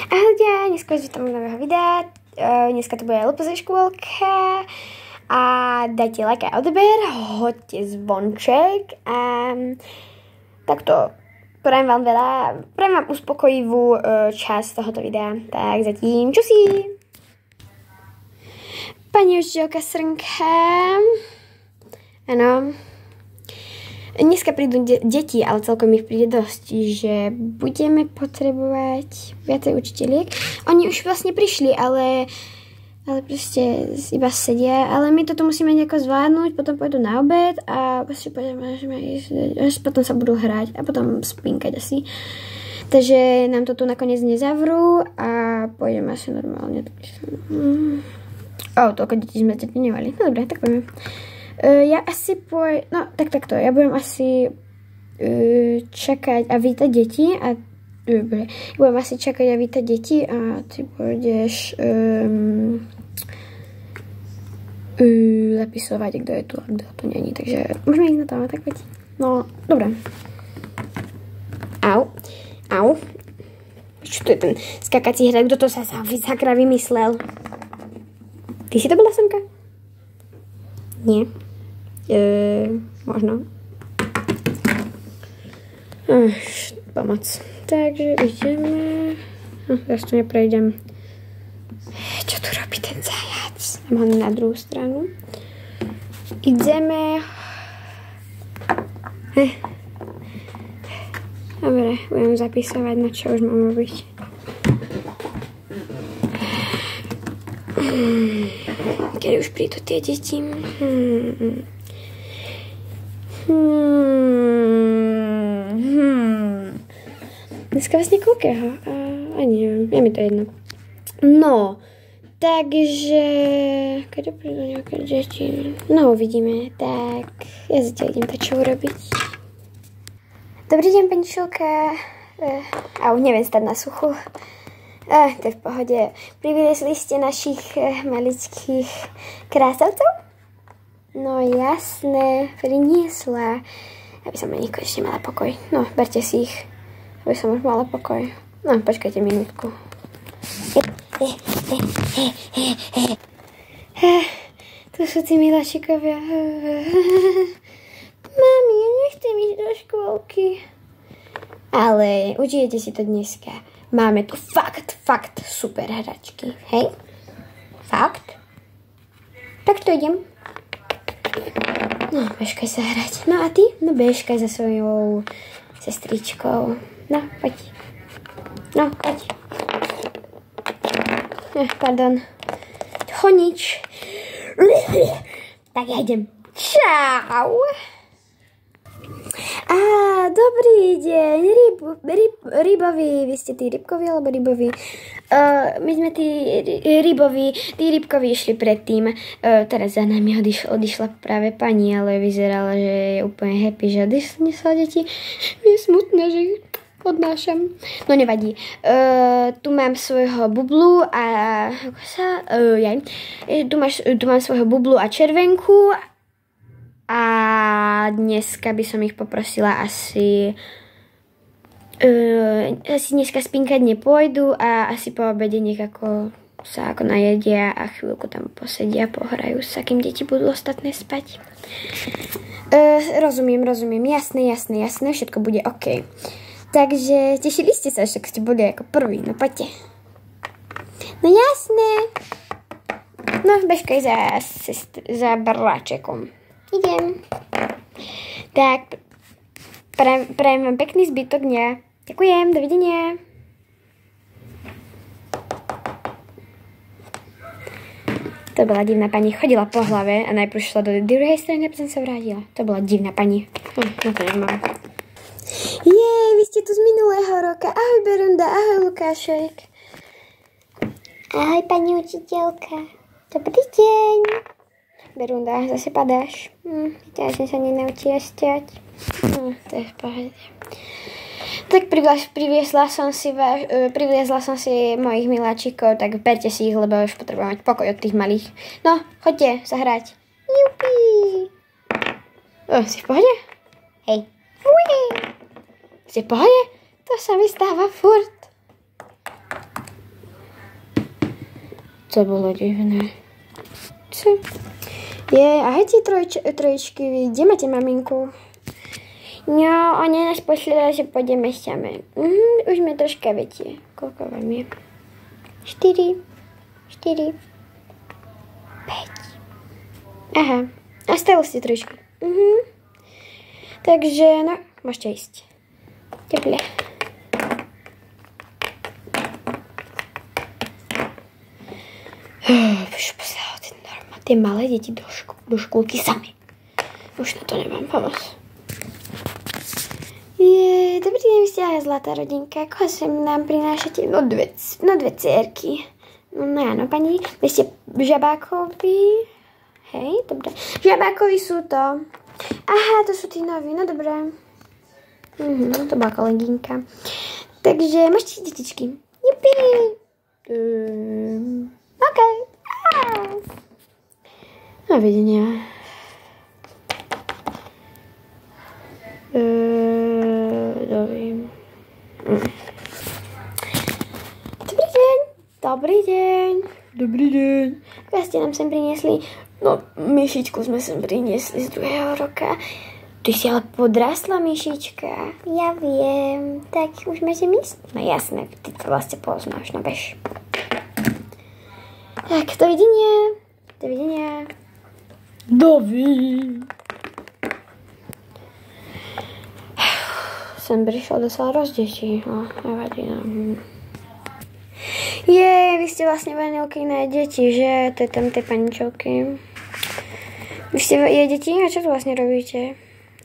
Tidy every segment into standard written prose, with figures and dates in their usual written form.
Ahojte, dneska vítam nového videa. Dneska to bude LPZ škôlka. A dajte like a odber, hoďte zvonček. Takto prajem vám veľa, prajem vám uspokojivú časť tohoto videa. Tak zatím, čusí! Pani učiteľka Srnka. Áno. Dneska prídu deti, ale celkom ich príde dosť, že budeme potrebovať viacej učiteľiek. Oni už vlastne prišli, ale proste iba sedia, ale my toto musíme nejako zvládnuť, potom pôjdu na obed a proste môžeme ísť, potom sa budú hrať a potom spinkať asi. Takže nám to tu nakoniec nezavrú a pôjdeme asi normálne. Toľko detí sme teď nemali. No dobre, tak poďme. Ja asi no takto, ja budem asi čakať a vítať deti a dobre, budem asi čakať a vítať deti a ty pôjdeš zapisovať, kto je tu a kto tu není, takže môžeme ísť na to, tak veď. No, dobre. Au. Čo to je ten skakací hrad, kto to sa sakra vymyslel? Ty si to bola, Semka? Nie. Možno. Pomoc. Takže ideme. Teraz tu neprejdem. Čo tu robí ten zajac? Mám ho na druhú stranu. Ideme. Dobre, budem zapisovať, na čo už mám robiť. Kedy už prídu tie deti? Dneska vlastne koľkého? Ani neviem, je mi to jedno. No, takže kedy prídu nejaké deti? No, uvidíme. Tak, ja zatiaľ idem to čo urobiť. Dobrý deň, pani Šulka. Neviem stať na suchu. To je v pohode. Priviezli ste našich maličkých krásavcov? No jasné, priniesla. Aby som ani konečne mala pokoj. No, berte si ich. Aby som už mala pokoj. No, počkajte minútku. Tu sú tí miláčikovia. Mami, ja nechcem ísť do škôlky. Ale užijete si to dneska. Máme tu fakt super hračky. Hej? Fakt? Tak to idem. No, bežkaj sa hrať. No a ty? No bežkaj za svojou sestričkou. No, poď. No, poď. Pardon. To nič. Tak ja idem. Čau. Dobrý deň. Rybovi. Vy ste tí rybkovi alebo rybovi? My sme tí rybkovi išli predtým. Teraz za nami odišla práve pani, ale vyzerala, že je úplne happy, že odišla deti. Je smutné, že ich odnášam. No nevadí. Tu mám svojho bublu a tu mám svojho bublu a červenku a dneska by som ich poprosila asi dneska spinkať nepôjdu a asi po obede nech sa najedia a chvíľku tam posedia, pohrajú sa, kým deti budú ostatné spať. Rozumiem, jasné, všetko bude OK. Takže tešili ste sa, že ste boli ako prvý, no poďte. No jasné. No bežkaj za bráčekom. Idem. Tak, prajem vám pekný zbytok dňa. Ďakujem, dovidenia. To bola divná pani, chodila po hlave a najprv šla do druhej strany a potom sa vrátila. To bola divná pani. No to nemám. Jej, vy ste tu z minulého roka. Ahoj Berunda, ahoj Lukášek. Ahoj pani učiteľka. Dobrý deň. Berunda, zase padáš. Ja som sa nenaučila stiať. To je v pohode. Tak priviezla som si mojich miláčikov, tak berte si ich, lebo už potrebujem mať pokoj od tých malých. No, choďte sa hrať. Jupi. Si v pohode? Hej. Ste v pohode? To sa mi stáva furt. To bolo divné. Co? Ahojte trojičky, kde máte maminku? No, ona nás poslala, že pôjdeme same. Už sme troška väčšie. Koľko vám je? 4, 5. Aha, a stále ste trošku. Takže, no, môžete ísť. Teple. Už poslala tie malé deti do škôlky sami. Už na to nemám pomoc. Dobrý deň, vy ste ale zlatá rodinka. Koho sem nám prinášate? No dve dcerky. No áno, pani, vy ste Žabákovi. Hej, dobre. Žabákovi sú to. Aha, to sú tí noví, no dobré. To bola kolegynka. Takže môžete detičky. Jupi. OK. Dovidenia. Dobrý deň. Čo ste nám sem priniesli? No, myšičku sme sem priniesli z 2. roka. Ty si ale podrastla, myšička. Ja viem. Tak už máte ísť? No jasné, ty to vlastne poznáš, no bež. Tak, dovidenia. Sem prišla dosť rozdetí. No, nevadí, no. Vy ste vlastne vanilkyné deti, že? To je tam tie paničovky. Vy ste deti? A čo tu vlastne robíte?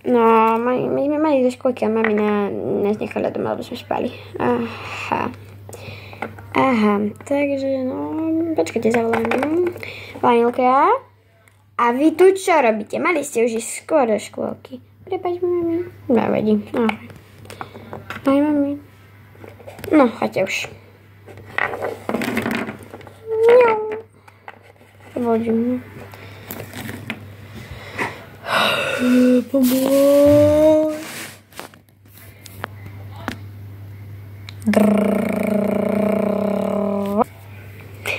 No, my sme mali do školky a mamina nás nechala doma, lebo sme spali. Aha, takže no, počkajte, zavolám. Vanilka? A vy tu čo robíte? Mali ste už ísť skôr do škôlky. Prepáč, mami. Nevadí. Aj, mami. No, choďte už. Vodím. Pomôž.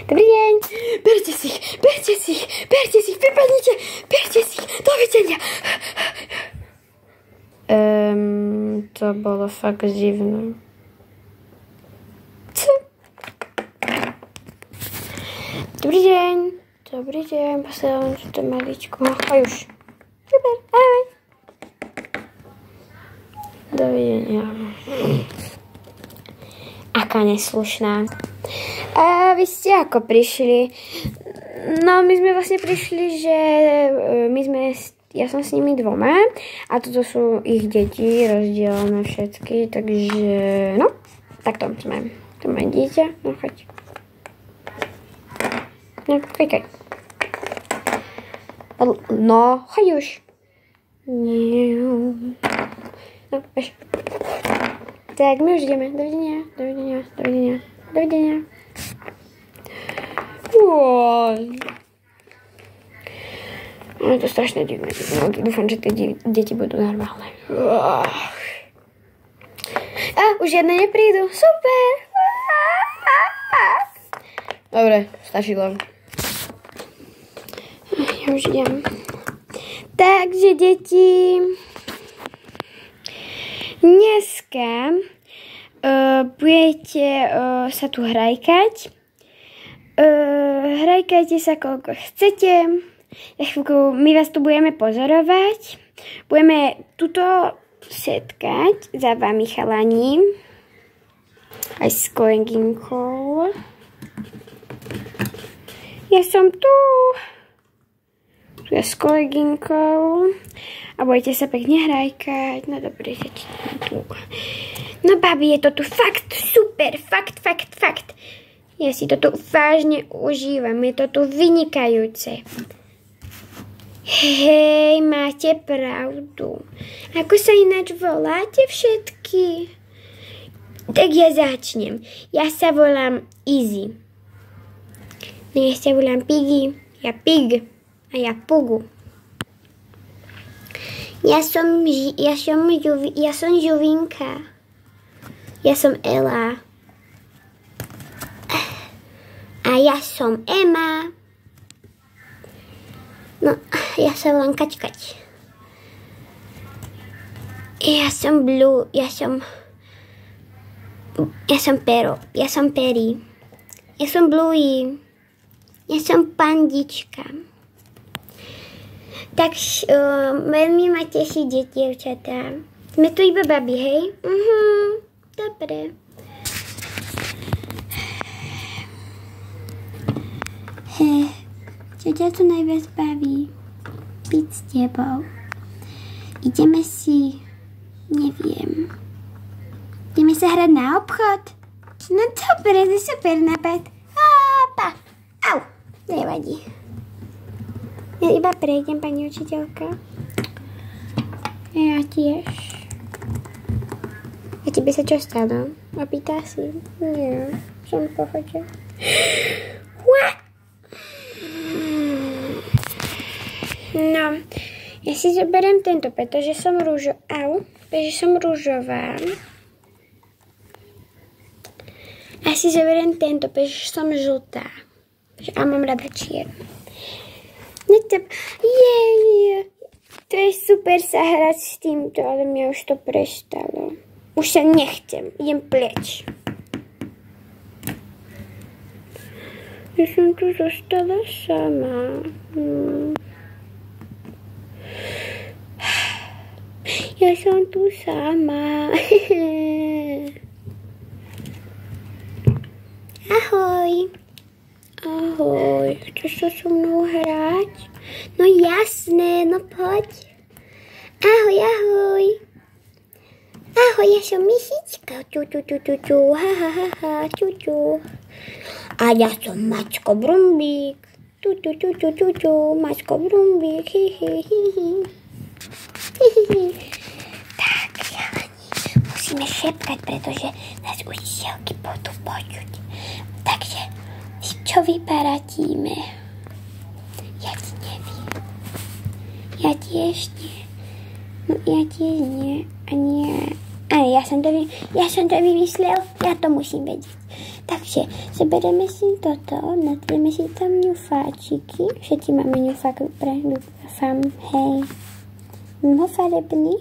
Dobrý deň. Berte si ich, vypadnite, berte si ich. Dovidenia. To bolo fakt divné. Dobrý deň, posielam túto maličku. A už. Super, ahoj. Dovidenia. Aká neslušná. A vy ste ako prišli? No, my sme vlastne prišli, že ja som s nimi 2 a toto sú ich deti, rozdielne všetky, takže no, takto sme. Tu máme dieťa, no choď. No, choď. No, choď už. No, bež. Tak, my už ideme. Dovidenia. No, to strašne divné. Dúfam, že tie deti budú normálne. A, už žiadne neprídu. Super. Dobre, stačilo. Ja už idem. Takže, deti, dneska budete sa tu hrajkať. Hrajkajte sa koľko chcete. Za chvíľku my vás tu budeme pozorovať. Budeme tuto setkať za vami chalani. Aj s kolegynkou. Ja som tu. Ja s kolegynkou. A budete sa pekne hrajkať. No dobre, no babi, je to tu fakt super. Fakt. Ja si to tu vážne užívam. Je to tu vynikajúce. Hej, máte pravdu. Ako sa ináč voláte všetky? Tak ja začnem. Ja sa volám Izzy. No ja sa volám Piggy. Ja Pig. A ja Pugu. Ja som Žuvinka. Ja som Ela. A A ja som Ema. No, ja sa volám Kačkať. Ja som Blue, ja som Pero, ja som Peri. Ja som Bluey. Ja som Pandička. Tak veľmi ma teší, dievčatá. Sme tu iba babi, hej? Dobre. Čo ťa tu najviac baví? Byť s tebou. Ideme si... Neviem. Ideme sa hrať na obchod? No dobre, to je super nápad. Pa. Au. Nevadí. Ja iba prejdem, pani učiteľka. Ja tiež. A tebe sa čo stalo? Opýta si? Nie, som v pohode. No, ja si zoberiem tento, pretože som rúžová. A si zoberiem tento, pretože som žltá. A mám rada čiernu. No to... To je super sa hrať s týmto, ale mňa už to prestalo. Už sa nechcem, idem preč. Ja som tu zostala sama. Ja som tu sama. Ahoj. Ahoj, chceš sa so mnou hrať? No jasné, no poď. Ahoj, ahoj. Ahoj, ja som myšička. A ja som Mačko Brumbík. Mačko Brumbík. Tak, chalani, musíme šepkať, pretože nás učiteľky budú počuť. Takže, čo vyparatíme? Ja ti neviem. Ja tiež nie. No ja tiež nie. A nie. Ale ja som to vymyslel. Ja to musím vedieť. Takže zoberieme si toto, natrieme si tam ňufáčiky. Všetci máme ňufák pre dúfam. Hej. Mám ho farebný?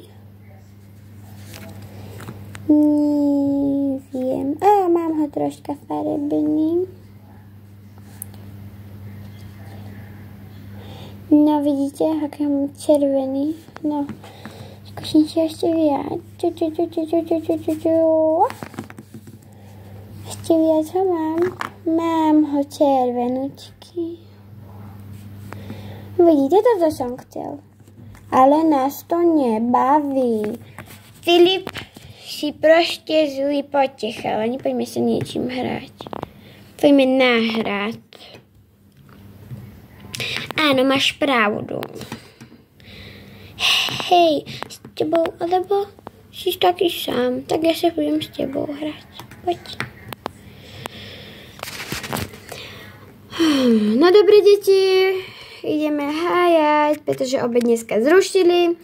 Neviem. Mám ho troška farebný. No vidíte, aký mám červený. No, skúsim si ešte viac. Ešte viac ho mám. Mám ho červenúčky. Vidíte, toto som chcel. Ale nás to nebaví. Filip si proste zlý, poďte chalani, poďme sa niečím hrať. Poďme nahrať. Áno, máš pravdu. Hej, s tebou, alebo si taký sám, tak ja sa budem s tebou hrať. Poď. No dobre, deti, ideme hájať, pretože obed dneska zrušili.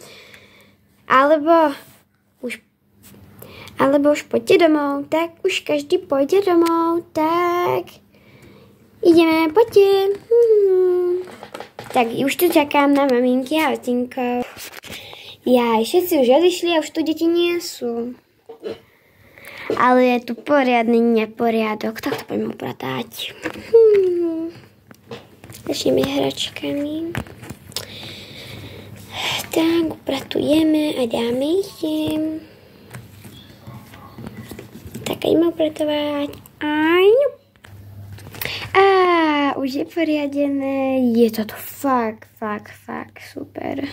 Alebo už poďte domov, tak už každý pôjde domov, tak ideme, poďte. Tak už tu čakám na maminky a otinkov. Všetci už odišli a už tu deti nie sú. Ale je tu poriadny neporiadok, tak to poďme upratať. Začneme hračkami. Tak, upratujeme a dáme ich sem. Tak ideme upratovať. Už je poriadené. Je toto fakt super.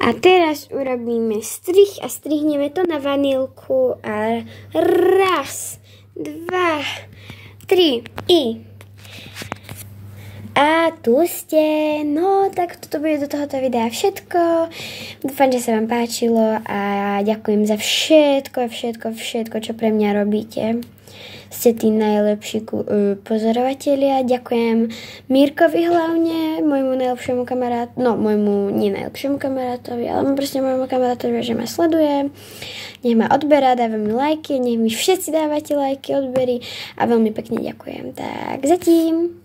A teraz urobíme strih a strihneme to na vanilku. A 1, 2, 3 A tu ste. No, tak toto bude do tohoto videa všetko. Dúfam, že sa vám páčilo a ďakujem za všetko, čo pre mňa robíte. ste tí najlepší pozorovatelia. Ďakujem Mírkovi hlavne, môjmu najlepšiemu kamarátovi, no môjmu nie najlepšiemu kamarátovi, ale proste môjmu kamarátovi, že ma sleduje. Nech ma odberá, dáva mi lajky, nech mi všetci dávate lajky, odbery a veľmi pekne ďakujem. Tak zatím.